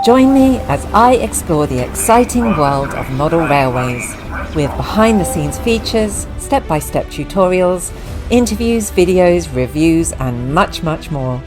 Join me as I explore the exciting world of model railways with behind-the-scenes features, step-by-step tutorials, interviews, videos, reviews and much, much more.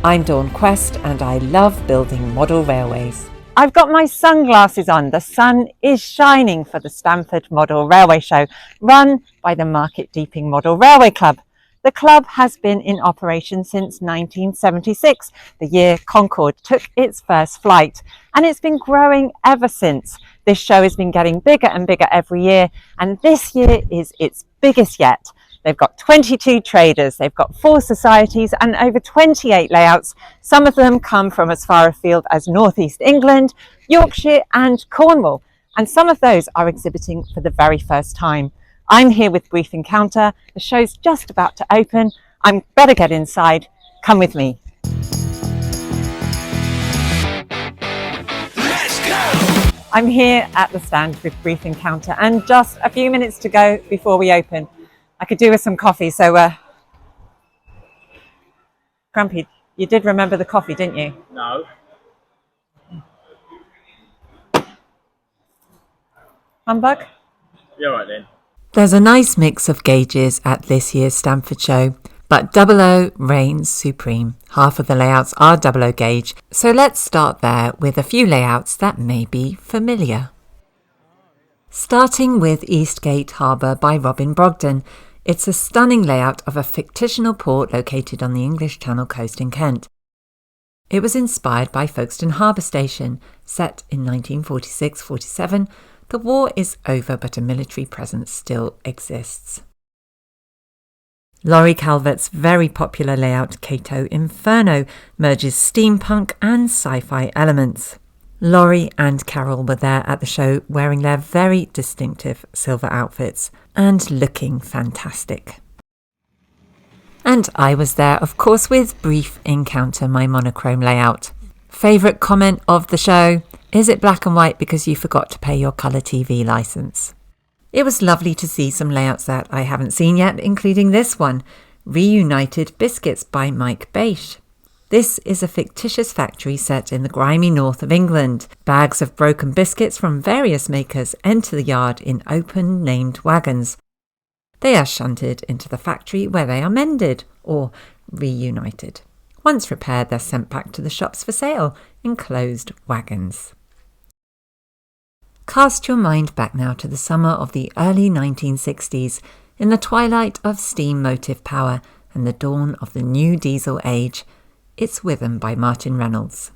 I'm Dawn Quest and I love building model railways. I've got my sunglasses on. The sun is shining for the Stamford Model Railway Show, run by the Market Deeping Model Railway Club. The club has been in operation since 1976, the year Concorde took its first flight, and it's been growing ever since. This show has been getting bigger and bigger every year, and this year is its biggest yet. They've got 22 traders, they've got 4 societies and over 28 layouts. Some of them come from as far afield as North East England, Yorkshire and Cornwall, and some of those are exhibiting for the very first time. I'm here with Brief Encounter. The show's just about to open. I'm better get inside. Come with me. Let's go! I'm here at the stand with Brief Encounter and just a few minutes to go before we open. I could do with some coffee, so Grumpy, you did remember the coffee, didn't you? No. Humbug? You're right then. There's a nice mix of gauges at this year's Stamford show, but 00 reigns supreme. Half of the layouts are 00 gauge, so let's start there with a few layouts that may be familiar. Starting with Eastgate Harbour by Robin Brogden. It's a stunning layout of a fictional port located on the English Channel coast in Kent. It was inspired by Folkestone Harbour Station, set in 1946-47. The war is over, but a military presence still exists. Laurie Calvert's very popular layout, Kato Inferno, merges steampunk and sci-fi elements. Laurie and Carol were there at the show wearing their very distinctive silver outfits and looking fantastic. And I was there, of course, with Brief Encounter, my monochrome layout. Favourite comment of the show? Is it black and white because you forgot to pay your colour TV licence? It was lovely to see some layouts that I haven't seen yet, including this one, Reunited Biscuits by Mike Baish. This is a fictitious factory set in the grimy north of England. Bags of broken biscuits from various makers enter the yard in open named wagons. They are shunted into the factory where they are mended or reunited. Once repaired, they're sent back to the shops for sale in closed wagons. Cast your mind back now to the summer of the early 1960s, in the twilight of steam motive power and the dawn of the new diesel age. It's Withering by Martin Reynolds.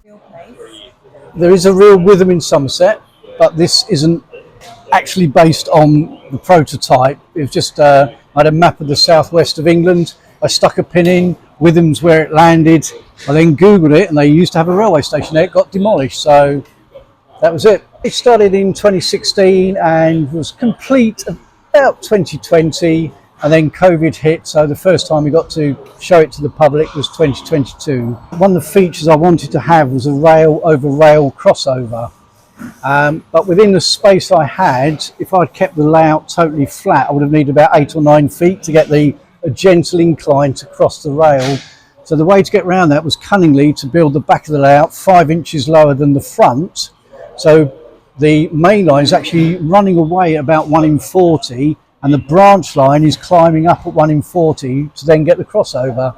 There is a real Withering Somerset, but this isn't actually based on the prototype. It was just, I had a map of the southwest of England. I stuck a pin in, Withering's where it landed. I then Googled it and they used to have a railway station there. It got demolished, so that was it. It started in 2016 and was complete about 2020. And then COVID hit, so the first time we got to show it to the public was 2022. One of the features I wanted to have was a rail over rail crossover. But within the space I had, if I'd kept the layout totally flat, I would have needed about 8 or 9 feet to get a gentle incline to cross the rail. So the way to get around that was cunningly to build the back of the layout 5 inches lower than the front. So the main line is actually running away at about 1 in 40. And the branch line is climbing up at 1 in 40 to then get the crossover.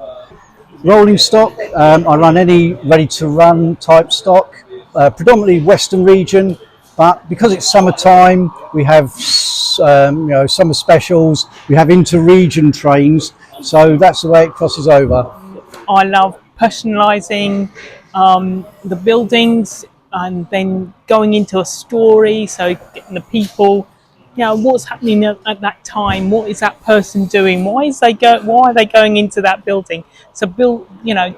Rolling stock, I run any ready-to-run type stock, predominantly Western region, but because it's summertime, we have summer specials, we have inter-region trains, so that's the way it crosses over. I love personalising the buildings and then going into a story, so getting the people. What's happening at that time? What is that person doing? Why are they going into that building? So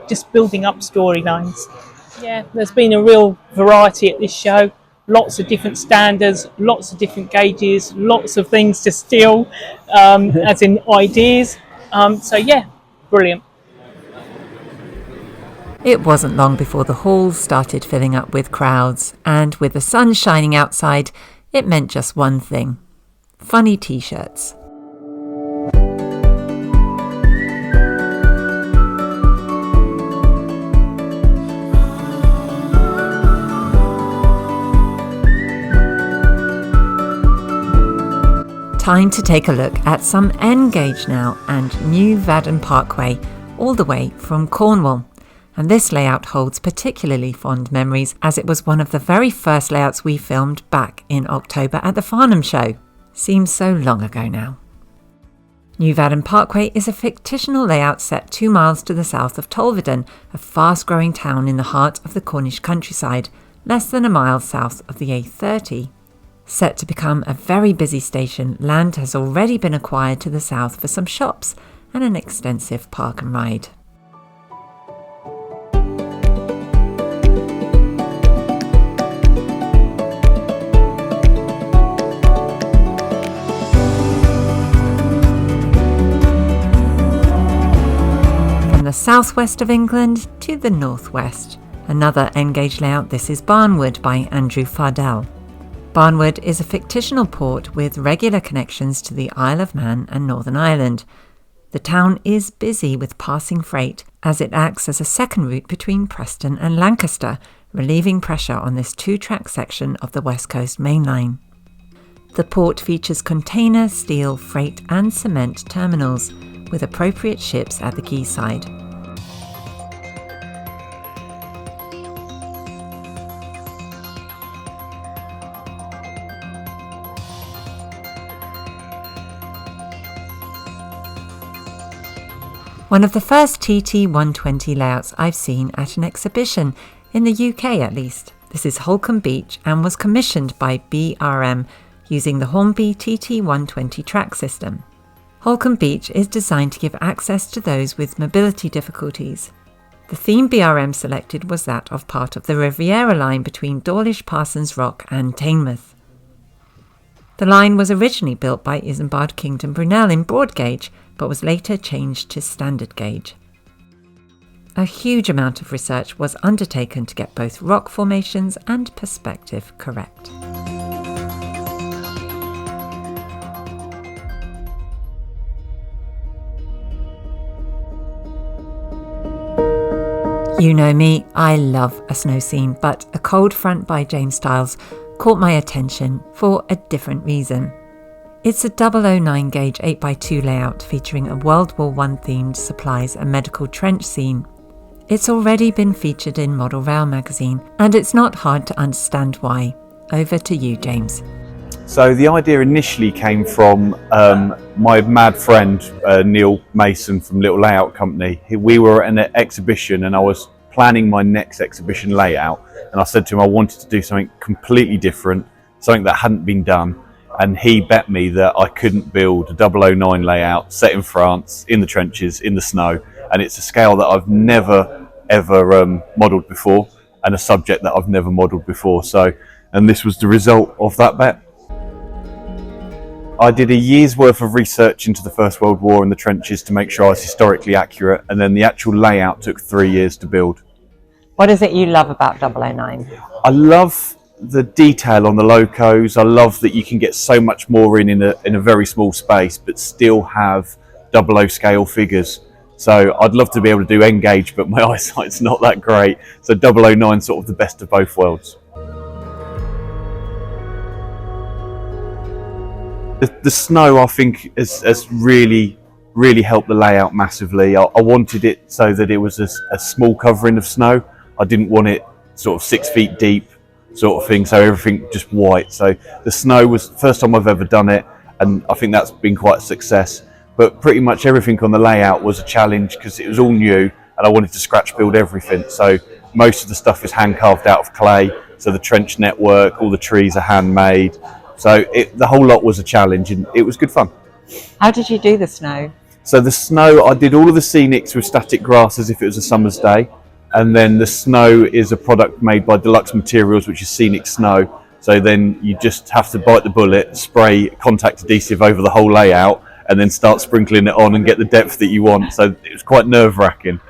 just building up storylines. Yeah, there's been a real variety at this show. Lots of different standards, lots of different gauges, lots of things to steal, as in ideas. Brilliant. It wasn't long before the halls started filling up with crowds, and with the sun shining outside, it meant just one thing: funny t-shirts. Time to take a look at some N gauge now and New Vadden Parkway, all the way from Cornwall. And this layout holds particularly fond memories as it was one of the very first layouts we filmed back in October at the Farnham show. Seems so long ago now. New Vadden Parkway is a fictional layout set 2 miles to the south of Tolverton, a fast-growing town in the heart of the Cornish countryside, less than a mile south of the A30. Set to become a very busy station, land has already been acquired to the south for some shops and an extensive park and ride. From the southwest of England to the northwest. Another N-gauge layout, this is Barnwood by Andrew Fardell. Barnwood is a fictional port with regular connections to the Isle of Man and Northern Ireland. The town is busy with passing freight as it acts as a second route between Preston and Lancaster, relieving pressure on this 2-track section of the West Coast Main Line. The port features container, steel, freight and cement terminals with appropriate ships at the quayside. One of the first TT 120 layouts I've seen at an exhibition, in the UK at least. This is Holcombe Beach and was commissioned by BRM using the Hornby TT 120 track system. Holcombe Beach is designed to give access to those with mobility difficulties. The theme BRM selected was that of part of the Riviera line between Dawlish Parsons Rock and Teignmouth. The line was originally built by Isambard Kingdom Brunel in broad gauge, but was later changed to standard gauge. A huge amount of research was undertaken to get both rock formations and perspective correct. You know me, I love a snow scene, but A Cold Front by James Stiles caught my attention for a different reason. It's a 009 gauge 8x2 layout featuring a World War I themed supplies and medical trench scene. It's already been featured in Model Rail magazine, and it's not hard to understand why. Over to you, James. So the idea initially came from my mad friend Neil Mason from Little Layout Company. We were at an exhibition and I was planning my next exhibition layout, and I said to him I wanted to do something completely different, something that hadn't been done, and he bet me that I couldn't build a 009 layout set in France, in the trenches, in the snow, and it's a scale that I've never ever modelled before and a subject that I've never modelled before. And this was the result of that bet. I did a year's worth of research into the First World War and the trenches to make sure I was historically accurate, and then the actual layout took 3 years to build. What is it you love about 009? I love the detail on the locos. I love that you can get so much more in a very small space, but still have 00 scale figures. So I'd love to be able to do N-gauge, but my eyesight's not that great. So 009 sort of the best of both worlds. The snow, I think, has really helped the layout massively. I wanted it so that it was a small covering of snow. I didn't want it sort of 6 feet deep sort of thing, so everything just white. So the snow was the first time I've ever done it, and I think that's been quite a success. But pretty much everything on the layout was a challenge because it was all new and I wanted to scratch build everything. So most of the stuff is hand carved out of clay. So the trench network, all the trees are handmade. So the whole lot was a challenge and it was good fun. How did you do the snow? So the snow, I did all of the scenics with static grass as if it was a summer's day. And then the snow is a product made by Deluxe Materials, which is scenic snow. So then you just have to bite the bullet, spray contact adhesive over the whole layout, and then start sprinkling it on and get the depth that you want. So it was quite nerve-wracking.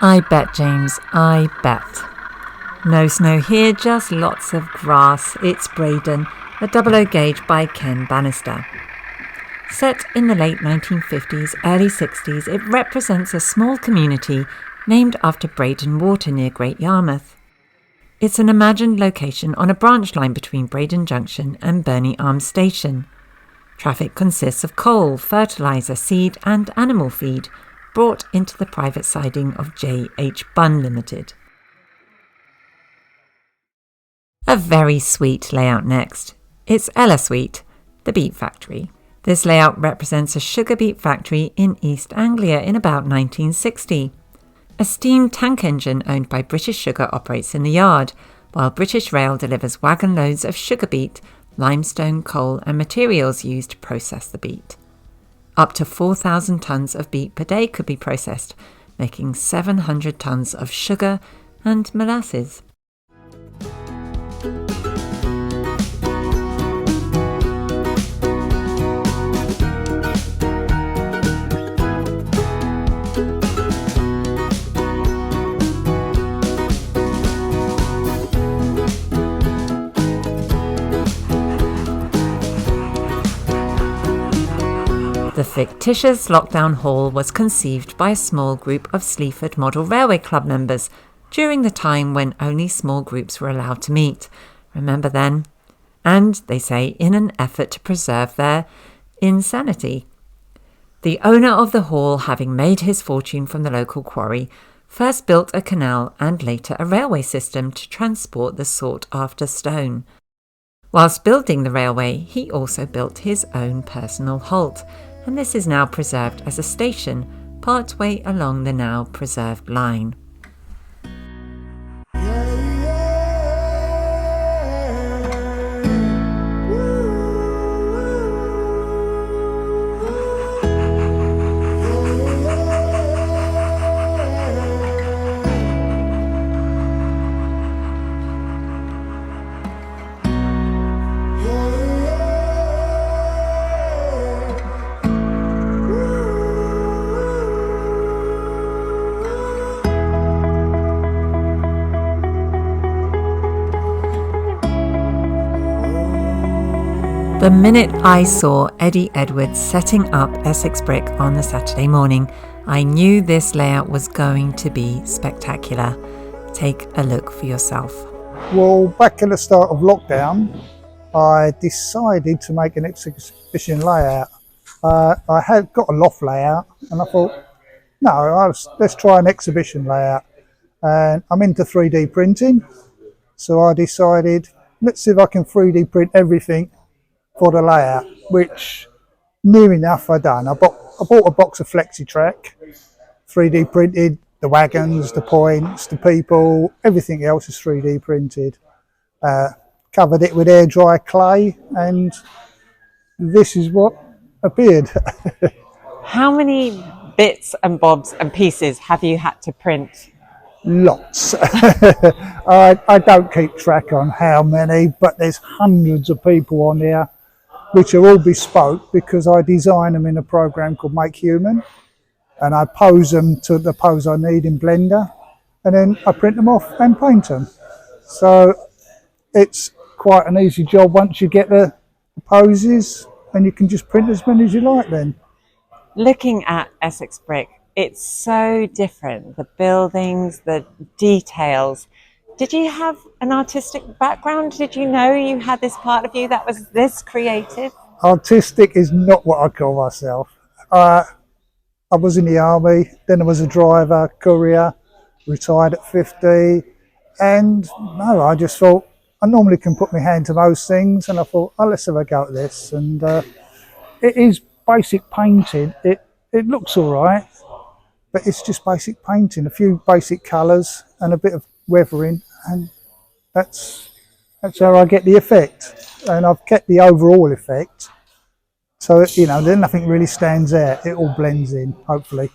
I bet, James, I bet. No snow here, just lots of grass. It's Braden, a 00 gauge by Ken Bannister. Set in the late 1950s, early 60s, it represents a small community named after Braden Water near Great Yarmouth. It's an imagined location on a branch line between Braden Junction and Burney Arms Station. Traffic consists of coal, fertiliser, seed and animal feed brought into the private siding of J.H. Bunn Limited. A very sweet layout next. It's Ella Sweet, the Beet Factory. This layout represents a sugar beet factory in East Anglia in about 1960. A steam tank engine owned by British Sugar operates in the yard, while British Rail delivers wagon loads of sugar beet, limestone, coal and materials used to process the beet. Up to 4,000 tonnes of beet per day could be processed, making 700 tonnes of sugar and molasses. The fictitious lockdown hall was conceived by a small group of Stamford Model Railway Club members during the time when only small groups were allowed to meet. Remember then? And, they say, in an effort to preserve their insanity. The owner of the hall, having made his fortune from the local quarry, first built a canal and later a railway system to transport the sought-after stone. Whilst building the railway, he also built his own personal halt, and this is now preserved as a station partway along the now preserved line. The minute I saw Eddie Edwards setting up Essex Brick on the Saturday morning, I knew this layout was going to be spectacular. Take a look for yourself. Well, back at the start of lockdown, I decided to make an exhibition layout. I had got a loft layout and I thought, no, let's try an exhibition layout. And I'm into 3D printing, so I decided, let's see if I can 3D print everything for the layout, which near enough I done. I bought a box of FlexiTrack, 3D printed the wagons, the points, the people, everything else is 3D printed. Covered it with air dry clay, and this is what appeared. How many bits and bobs and pieces have you had to print? Lots. I don't keep track on how many, but there's hundreds of people on there, which are all bespoke because I design them in a program called Make Human, and I pose them to the pose I need in Blender, and then I print them off and paint them. So it's quite an easy job once you get the poses, and you can just print as many as you like then. Looking at Essex Brick, it's so different. The buildings, the details. Did you have an artistic background? Did you know you had this part of you that was this creative? Artistic is not what I call myself. I was in the army, then I was a driver, courier, retired at 50, and no, I just thought, I normally can put my hand to most things, and I thought, oh, let's have a go at this. And it is basic painting. It looks all right, but it's just basic painting, a few basic colours and a bit of weathering, and that's how I get the effect. And I've kept the overall effect, so then nothing really stands out. It all blends in, hopefully.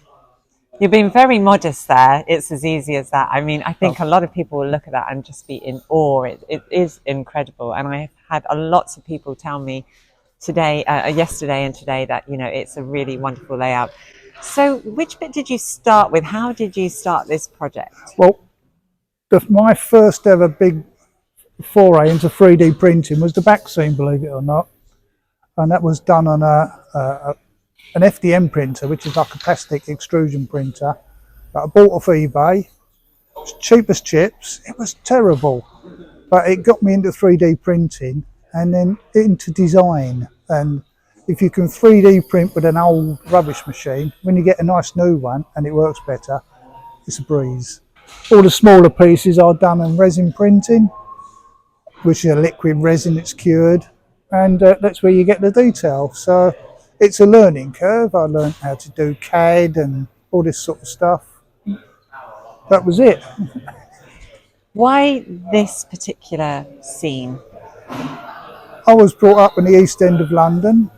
You've been very modest there. It's as easy as that. I mean, I think a lot of people will look at that and just be in awe. It is incredible, and I've had lots of people tell me today, yesterday and today, that it's a really wonderful layout. So which bit did you start with? How did you start this project? Well, my first ever big foray into 3D printing was the back seam, believe it or not, and that was done on an FDM printer, which is like a plastic extrusion printer that I bought off eBay. It was cheap as chips. It was terrible, but it got me into 3D printing and then into design, and if you can 3D print with an old rubbish machine, when you get a nice new one and it works better, it's a breeze. All the smaller pieces are done in resin printing, which is a liquid resin that's cured, and that's where you get the detail. So it's a learning curve. I learned how to do CAD and all this sort of stuff. That was it. Why this particular scene? I was brought up in the East End of London.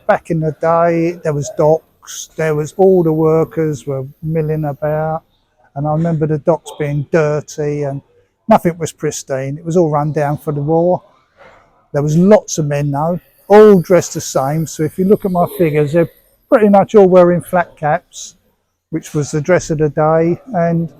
Back in the day, there was docks, there was all the workers were milling about, and I remember the docks being dirty and nothing was pristine. It was all run down for the war. There was lots of men though, all dressed the same. So if you look at my figures, they're pretty much all wearing flat caps, which was the dress of the day, and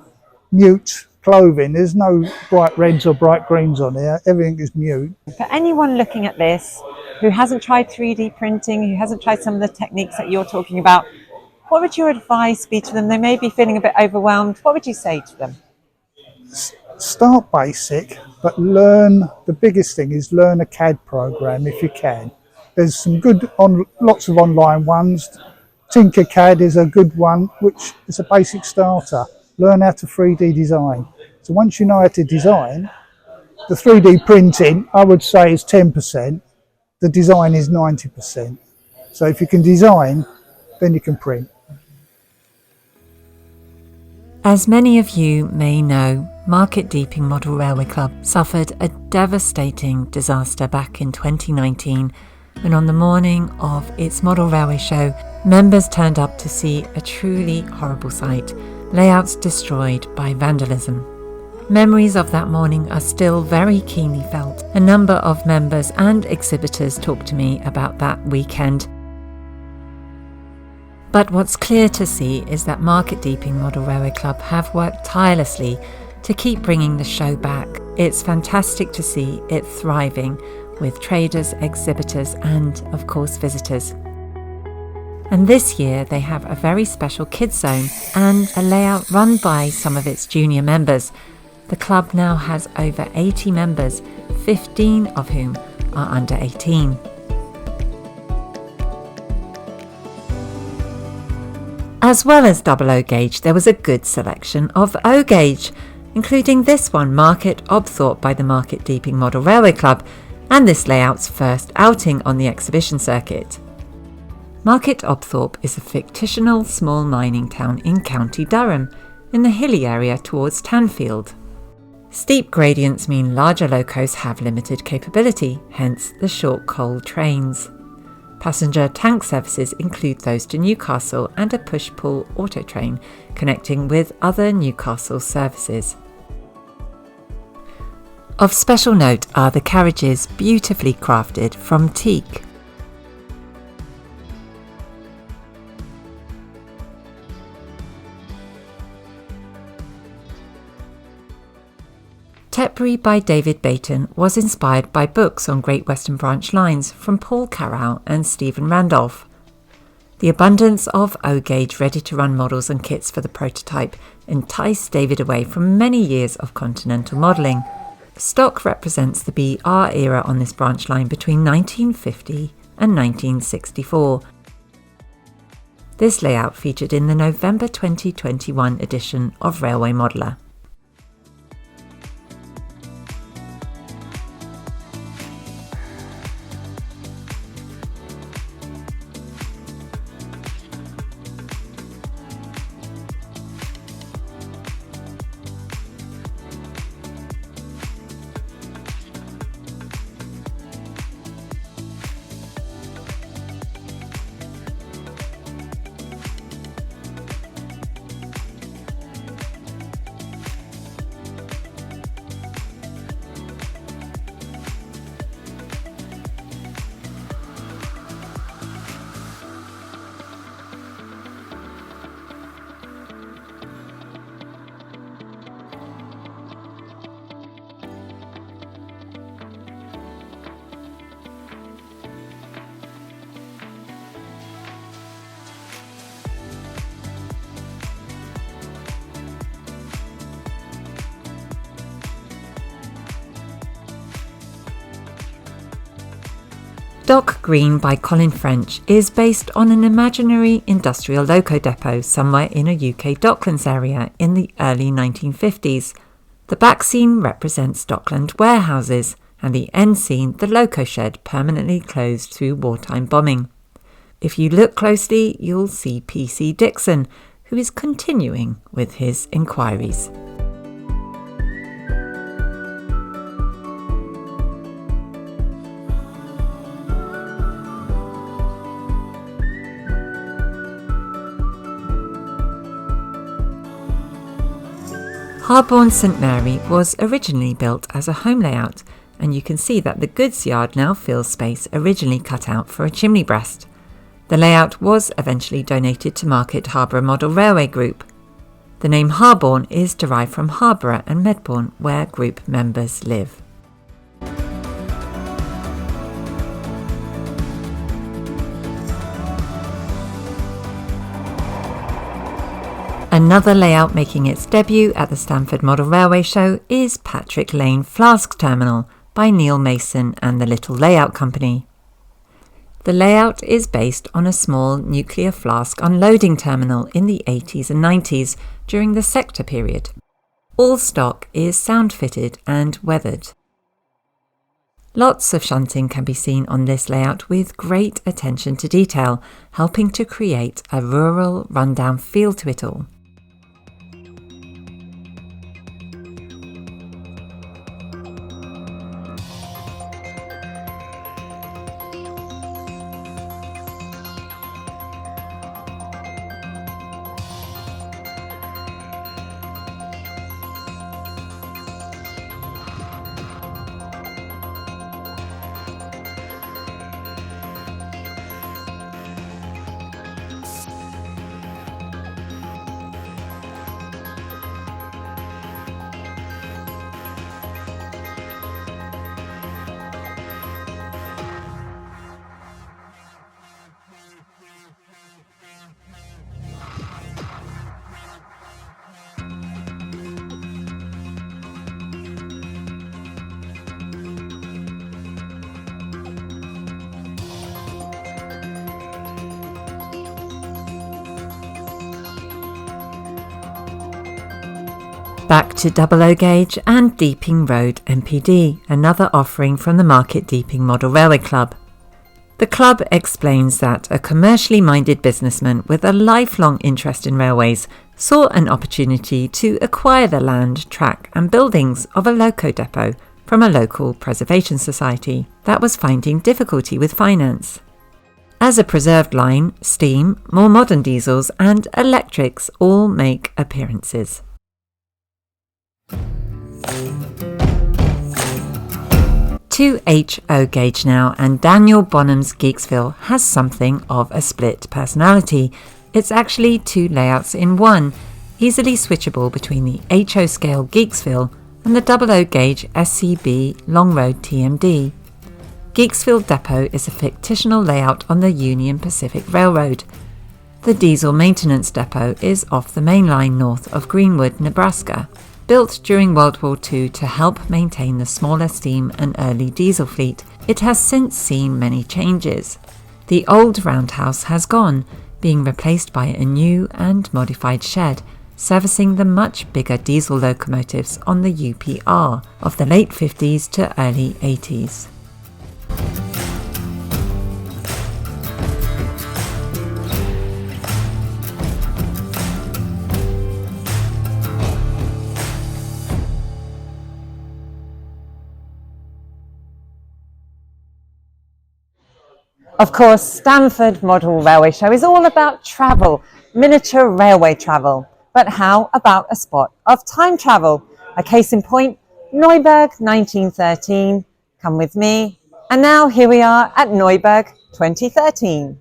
mute clothing. There's no bright reds or bright greens on here. Everything is mute. For anyone looking at this who hasn't tried 3D printing, who hasn't tried some of the techniques that you're talking about, what would your advice be to them? They may be feeling a bit overwhelmed. What would you say to them? Start basic, but learn. The biggest thing is learn a CAD program if you can. There's some good, lots of online ones. Tinkercad is a good one, which is a basic starter. Learn how to 3D design. So once you know how to design, the 3D printing, I would say, is 10%. The design is 90%. So if you can design, then you can print. As many of you may know, Market Deeping Model Railway Club suffered a devastating disaster back in 2019 when on the morning of its model railway show, members turned up to see a truly horrible sight, layouts destroyed by vandalism. Memories of that morning are still very keenly felt. A number of members and exhibitors talked to me about that weekend. But what's clear to see is that Market Deeping Model Railway Club have worked tirelessly to keep bringing the show back. It's fantastic to see it thriving with traders, exhibitors and, of course, visitors. And this year they have a very special kids zone and a layout run by some of its junior members. The club now has over 80 members, 15 of whom are under 18. As well as double O gauge, there was a good selection of O gauge, including this one, Market Obthorpe by the Market Deeping Model Railway Club, and this layout's first outing on the exhibition circuit. Market Obthorpe is a fictional small mining town in County Durham, in the hilly area towards Tanfield. Steep gradients mean larger locos have limited capability, hence the short coal trains. Passenger tank services include those to Newcastle and a push-pull auto train connecting with other Newcastle services. Of special note are the carriages beautifully crafted from teak. Tetbury by David Bayton was inspired by books on Great Western Branch lines from Paul Carroll and Stephen Randolph. The abundance of O-gauge ready-to-run models and kits for the prototype enticed David away from many years of continental modelling. Stock represents the BR era on this branch line between 1950 and 1964. This layout featured in the November 2021 edition of Railway Modeller. Dock Green by Colin French is based on an imaginary industrial loco depot somewhere in a UK docklands area in the early 1950s. The back scene represents dockland warehouses, and the end scene the loco shed permanently closed through wartime bombing. If you look closely, you'll see PC Dixon, who is continuing with his inquiries. Harborn St Mary was originally built as a home layout, and you can see that the goods yard now fills space originally cut out for a chimney breast. The layout was eventually donated to Market Harbour Model Railway Group. The name Harborn is derived from Harborough and Medbourne, where group members live. Another layout making its debut at the Stamford Model Railway Show is Patrick Lane Flask Terminal by Neil Mason and the Little Layout Company. The layout is based on a small nuclear flask unloading terminal in the 80s and 90s during the sector period. All stock is sound fitted and weathered. Lots of shunting can be seen on this layout with great attention to detail, helping to create a rural, rundown feel to it all. Back to 00 gauge and Deeping Road MPD, another offering from the Market Deeping Model Railway Club. The club explains that a commercially minded businessman with a lifelong interest in railways saw an opportunity to acquire the land, track and buildings of a loco depot from a local preservation society that was finding difficulty with finance. As a preserved line, steam, more modern diesels and electrics all make appearances. 2HO gauge now, and Daniel Bonham's Geeksville has something of a split personality. It's actually two layouts in one, easily switchable between the HO scale Geeksville and the 00 gauge SCB Long Road TMD. Geeksville Depot is a fictional layout on the Union Pacific Railroad. The diesel maintenance depot is off the main line north of Greenwood, Nebraska. Built during World War II to help maintain the smaller steam and early diesel fleet, it has since seen many changes. The old roundhouse has gone, being replaced by a new and modified shed, servicing the much bigger diesel locomotives on the UPR of the late 50s to early 80s. Of course, Stamford Model Railway Show is all about travel, miniature railway travel. But how about a spot of time travel? A case in point, Neuburg 1913. Come with me. And now here we are at Neuburg 2013.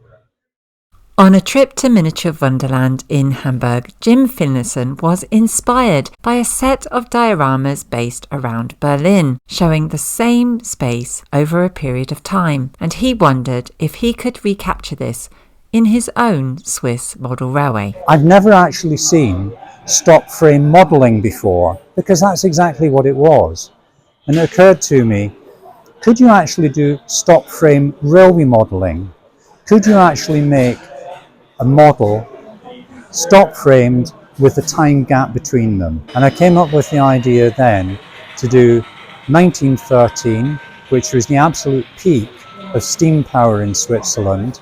On a trip to Miniature Wonderland in Hamburg, Jim Finlayson was inspired by a set of dioramas based around Berlin, showing the same space over a period of time, and he wondered if he could recapture this in his own Swiss model railway. I've never actually seen stock frame modelling before, because that's exactly what it was. And it occurred to me, could you actually do stop frame railway modelling? Could you actually make a model stop framed with a time gap between them? And I came up with the idea then to do 1913, which was the absolute peak of steam power in Switzerland,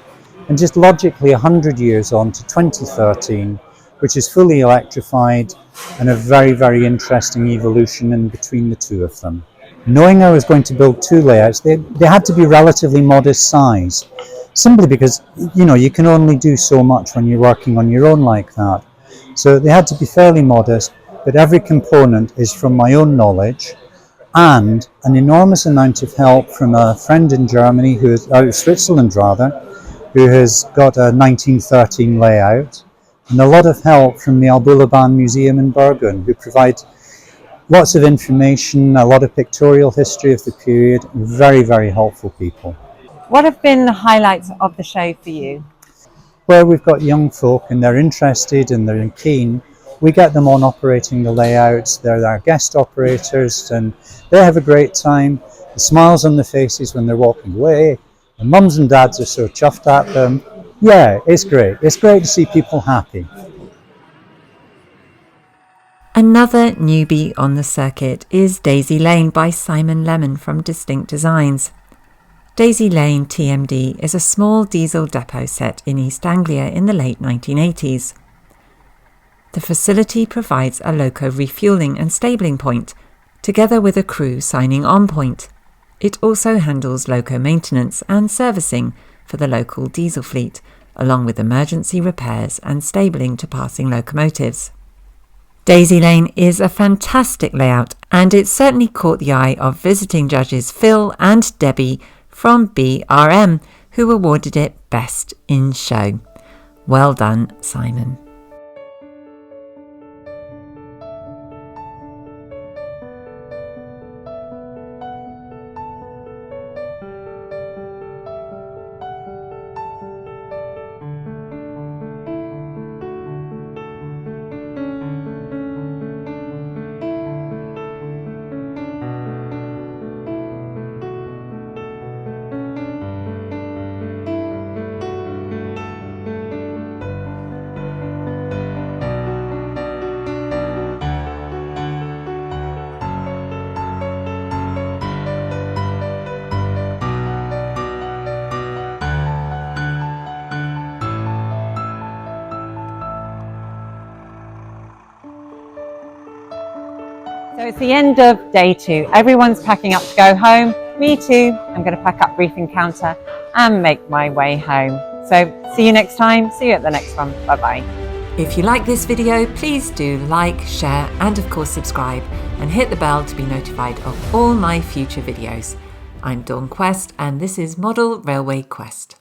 and just logically 100 years on to 2013, which is fully electrified, and a very, very interesting evolution in between the two of them. Knowing I was going to build two layouts, they had to be relatively modest size, simply because, you know, you can only do so much when you're working on your own like that. So they had to be fairly modest, but every component is from my own knowledge and an enormous amount of help from a friend in Germany, who is out of Switzerland rather, who has got a 1913 layout, and a lot of help from the Albulabahn Museum in Bergen, who provide lots of information, a lot of pictorial history of the period, very, very helpful people. What have been the highlights of the show for you? Where we've got young folk and they're interested and they're keen, we get them on operating the layouts. They're our guest operators and they have a great time. The smiles on their faces when they're walking away. The mums and dads are so chuffed at them. Yeah, it's great. It's great to see people happy. Another newbie on the circuit is Daisy Lane by Simon Lemon from Distinct Designs. Daisy Lane TMD is a small diesel depot set in East Anglia in the late 1980s. The facility provides a loco refuelling and stabling point, together with a crew signing on point. It also handles loco maintenance and servicing for the local diesel fleet, along with emergency repairs and stabling to passing locomotives. Daisy Lane is a fantastic layout, and it certainly caught the eye of visiting judges Phil and Debbie from BRM, who awarded it Best in Show. Well done, Simon. So it's the end of day 2. Everyone's packing up to go home. Me too. I'm going to pack up briefing counter and make my way home. So see you next time. See you at the next one. Bye bye. If you like this video, please do like, share and of course subscribe and hit the bell to be notified of all my future videos. I'm Dawn Quest and this is Model Railway Quest.